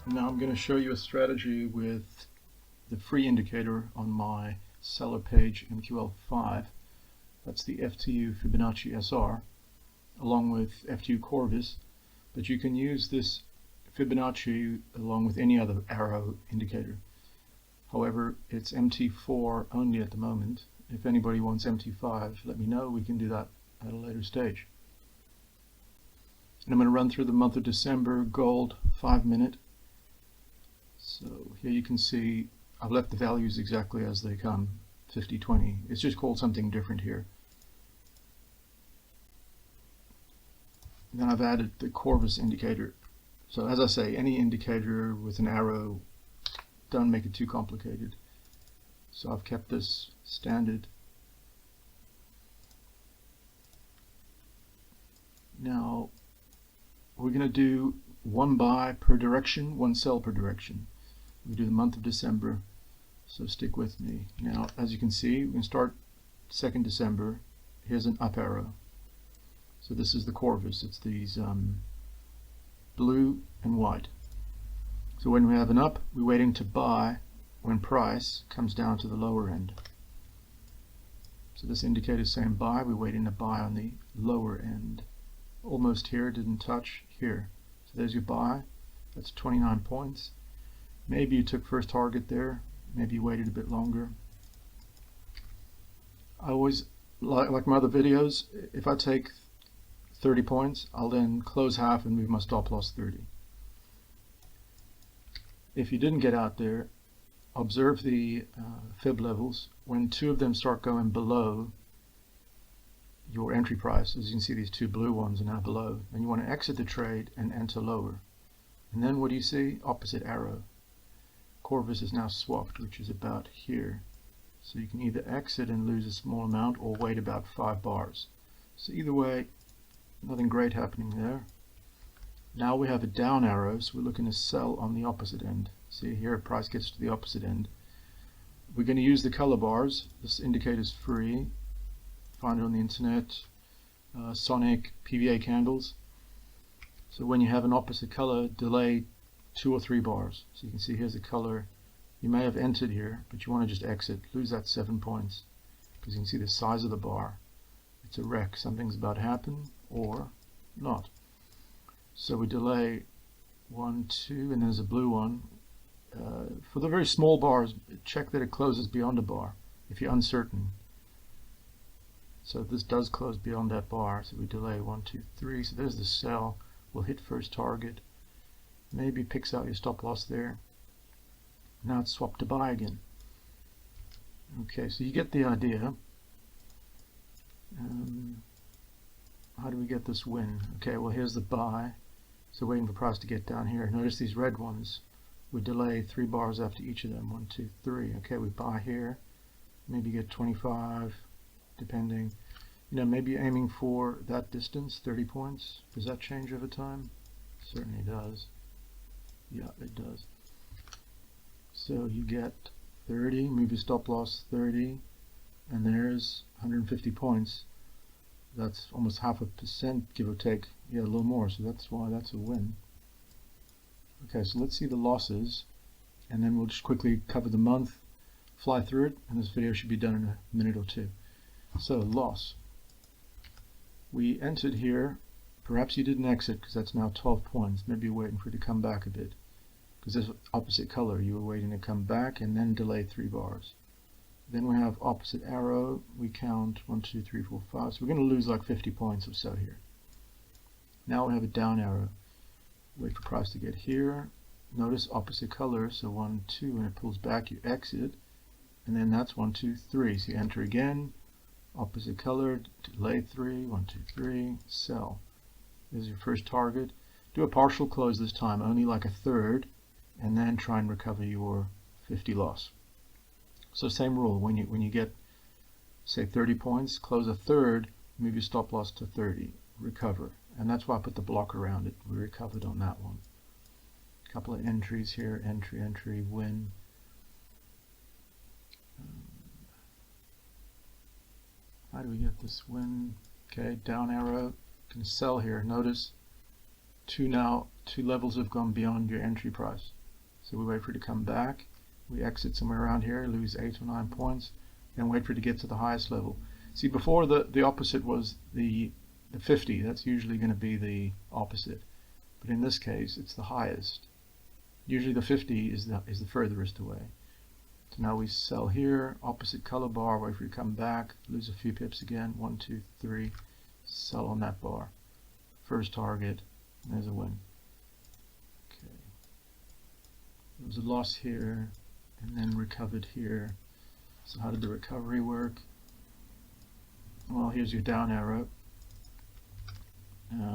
Now I'm going to show you a strategy with the free indicator on my seller page MQL5. That's the FTU Fibonacci SR along with FTU Corvus, but you can use this Fibonacci along with any other arrow indicator. However, it's MT4 only at the moment. If anybody wants MT5, let me know. We can do that at a later stage. And I'm going to run through the month of December, gold, 5-minute. So here you can see I've left the values exactly as they come, 50-20. It's just called something different here. And then I've added the Corvus indicator. So as I say, any indicator with an arrow, don't make it too complicated. So I've kept this standard. Now we're going to do one buy per direction, one sell per direction. We do the month of December, so stick with me. Now, as you can see, we can start 2nd December. Here's an up arrow. So this is the Corvus. It's these blue and white. So when we have an up, we're waiting to buy when price comes down to the lower end. So this indicator is saying buy. We're waiting to buy on the lower end. Almost here, didn't touch here. So there's your buy. That's 29 points. Maybe you took first target there. Maybe you waited a bit longer. I always, like my other videos, if I take 30 points, I'll then close half and move my stop loss 30. If you didn't get out there, observe the fib levels. When two of them start going below your entry price, as you can see, these two blue ones are now below, and you want to exit the trade and enter lower. And then what do you see? Opposite arrow. Corvus is now swapped, which is about here. So you can either exit and lose a small amount or wait about 5 bars. So either way, nothing great happening there. Now we have a down arrow, so we're looking to sell on the opposite end. See here, price gets to the opposite end. We're going to use the color bars. This indicator is free. Find it on the internet. Sonic PVA candles. So when you have an opposite color, delay 2 or 3 bars. So you can see here's the color. You may have entered here, but you want to just exit, lose that 7 points, because you can see the size of the bar. It's a wreck. Something's about to happen or not. So we delay 1, 2, and there's a blue one. For the very small bars, check that it closes beyond a bar if you're uncertain. So this does close beyond that bar, so we delay 1, 2, 3. So there's the sell. We'll hit first target. Maybe picks out your stop loss there. Now it's swapped to buy again. Okay, so you get the idea. How do we get this win? Okay, well here's the buy. So waiting for price to get down here. Notice these red ones. We delay 3 bars after each of them. 1, 2, 3. Okay, we buy here. Maybe get 25, depending. You know, maybe aiming for that distance, 30 points. Does that change over time? Certainly does. Yeah, it does. So you get 30, move your stop loss 30, and there's 150 points. That's almost 0.5%, give or take. Yeah, a little more, so that's why that's a win. Okay, so let's see the losses, and then we'll just quickly cover the month, fly through it, and this video should be done in a minute or 2. So, loss. We entered here. Perhaps you didn't exit because that's now 12 points. Maybe you're waiting for it to come back a bit. Because there's opposite color. You were waiting to come back and then delay 3 bars. Then we have opposite arrow. We count 1, 2, 3, 4, 5. So we're going to lose like 50 points or so here. Now we have a down arrow. Wait for price to get here. Notice opposite color. So 1, 2. When it pulls back, you exit. And then that's 1, 2, 3. So you enter again. Opposite color. Delay 3. 1, 2, 3. Sell. There's your first target. Do a partial close this time, only like a third, and then try and recover your 50 loss. So same rule, when you get, say, 30 points, close a third, move your stop loss to 30, recover. And that's why I put the block around it. We recovered on that one. A couple of entries here, entry, entry, win. How do we get this win? Okay, down arrow. Can sell here. Notice two levels have gone beyond your entry price. So we wait for it to come back. We exit somewhere around here, lose 8 or 9 points, then wait for it to get to the highest level. See, before the opposite was the 50. That's usually going to be the opposite. But in this case, it's the highest. Usually the 50 is the furthest away. So now we sell here, opposite color bar, wait for it to come back, lose a few pips again, 1, 2, 3, sell on that bar. First target, there's a win. Okay. There was a loss here, and then recovered here. So how did the recovery work? Well, here's your down arrow.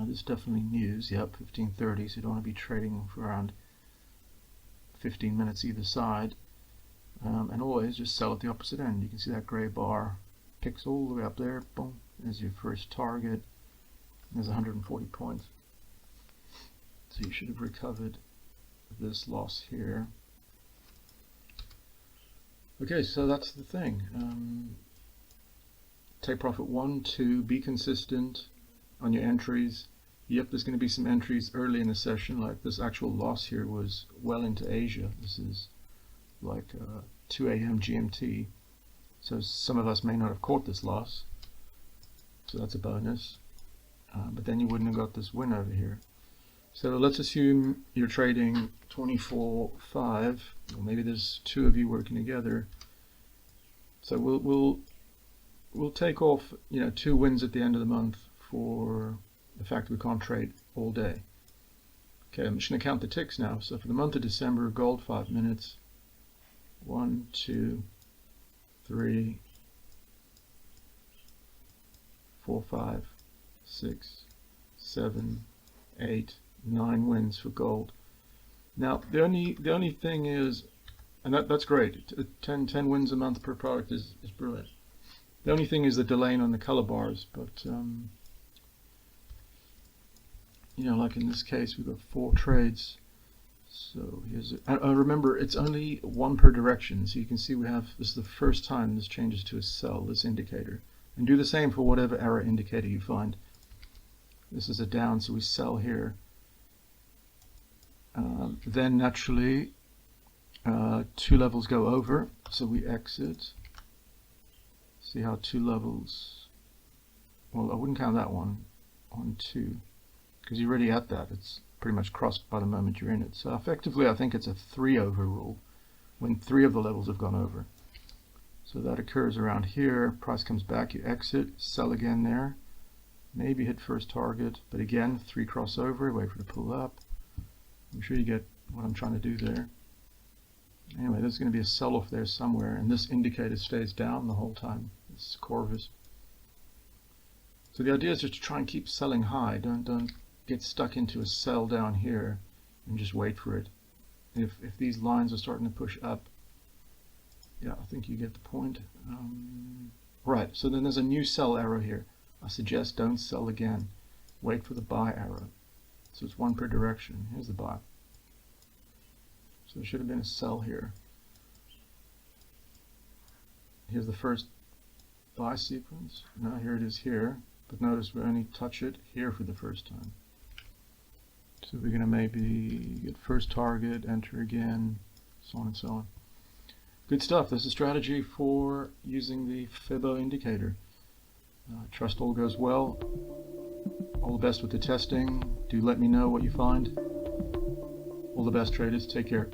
This is definitely news. Yep, 1530, so you don't want to be trading for around 15 minutes either side. And always just sell at the opposite end. You can see that gray bar picks all the way up there. Boom, there's your first target. There's 140 points. So you should have recovered this loss here. Okay, so that's the thing. Take profit 1, 2, be consistent on your entries. Yep, there's going to be some entries early in the session, like this actual loss here was well into Asia. This is like 2 a.m. GMT. So some of us may not have caught this loss. So that's a bonus. But then you wouldn't have got this win over here. So let's assume you're trading 24/5, or maybe there's 2 of you working together. So we'll take off 2 wins at the end of the month for the fact that we can't trade all day. Okay, I'm just going to count the ticks now. So for the month of December, gold 5 minutes. 1, 2, 3, 4, 5, 6, 7, 8, 9 wins for gold. Now the only thing is, and that's great. 10 wins a month per product is brilliant. The only thing is the delaying on the color bars, but like in this case, we've got 4 trades. So here's it. Remember, it's only 1 per direction. So you can see this is the first time this changes to a sell, this indicator. And do the same for whatever error indicator you find. This is a down, so we sell here. Then naturally, 2 levels go over, so we exit. See how 2 levels, well, I wouldn't count that one on 2, because you're already at that. It's pretty much crossed by the moment you're in it. So effectively, I think it's a 3 over rule when 3 of the levels have gone over. So that occurs around here. Price comes back, you exit, sell again there. Maybe hit first target, but again, 3 crossover, wait for it to pull up. I'm sure you get what I'm trying to do there. Anyway, there's going to be a sell-off there somewhere, and this indicator stays down the whole time. This is Corvus. So the idea is just to try and keep selling high. Don't get stuck into a sell down here and just wait for it. If these lines are starting to push up, yeah, I think you get the point. Right, so then there's a new sell arrow here. I suggest don't sell again. Wait for the buy arrow. So it's 1 per direction. Here's the buy. So there should have been a sell here. Here's the first buy sequence. Now here it is here. But notice we only touch it here for the first time. So we're going to maybe get first target, enter again, so on and so on. Good stuff. This is a strategy for using the Fibo indicator. Trust all goes well. All the best with the testing. Do let me know what you find. All the best, traders. Take care.